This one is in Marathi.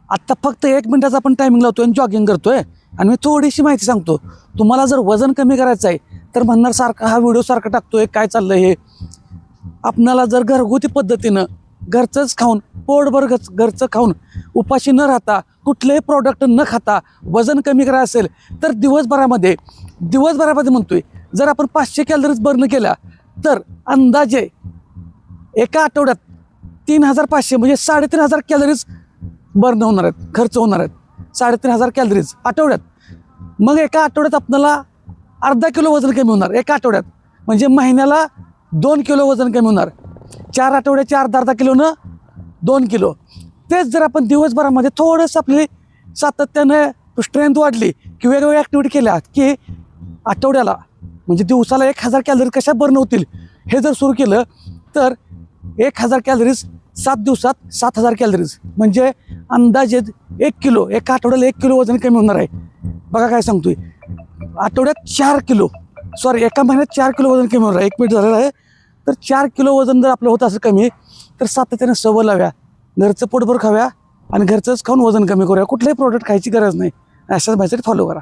आत्ता फक्त 1 मिनिटाचा आपण टायमिंग लावतोय आणि जॉगिंग करतोय आणि मी थोडीशी माहिती सांगतो. तुम्हाला जर वजन कमी करायचं आहे तर म्हणणार सारखा हा व्हिडिओ सारखा टाकतोय, काय चाललं हे. आपणाला जर घरगुती पद्धतीनं घरचंच खाऊन पोटभर घरचं खाऊन उपाशी न राहता कुठलेही प्रोडक्ट न खाता वजन कमी करायचं असेल तर दिवसभरामध्ये म्हणतोय जर आपण 500 कॅलरीज बर्न केल्या तर अंदाजे एका आठवड्यात 3500 म्हणजे 3500 कॅलरीज बर्न होणार आहेत, खर्च होणार आहेत. 3500 कॅलरीज आठवड्यात. मग एका आठवड्यात आपल्याला अर्धा किलो वजन कमी होणार एका आठवड्यात. म्हणजे महिन्याला 2 किलो वजन कमी होणार. 4 आठवड्याचे अर्धा किलोनं 2 किलो. तेच जर आपण दिवसभरामध्ये थोडंसं आपली सातत्यानं स्ट्रेंथ वाढली की वेगवेगळ्या ॲक्टिव्हिटी केल्या की आठवड्याला म्हणजे दिवसाला 1000 कॅलरीज कशा बर्न होतील हे जर सुरू केलं तर 1000 कॅलरीज 7 दिवसात 7000 कॅलरीज म्हणजे अंदाजे 1 किलो एका आठवड्याला 1 किलो वजन कमी होणार आहे. बघा काय सांगतोय, आठवड्यात 4 किलो एका महिन्यात 4 किलो वजन कमी होणार आहे. 1 मिनिट झालेलं आहे. तर 4 किलो वजन जर आपलं होत असं कमी तर सातत्याने सवय लाव्या, घरचं पोटभर खाव्या आणि घरचंच खाऊन वजन कमी करूया. कुठलंही प्रोडक्ट खायची गरज नाही. अशाच माहिती फॉलो करा.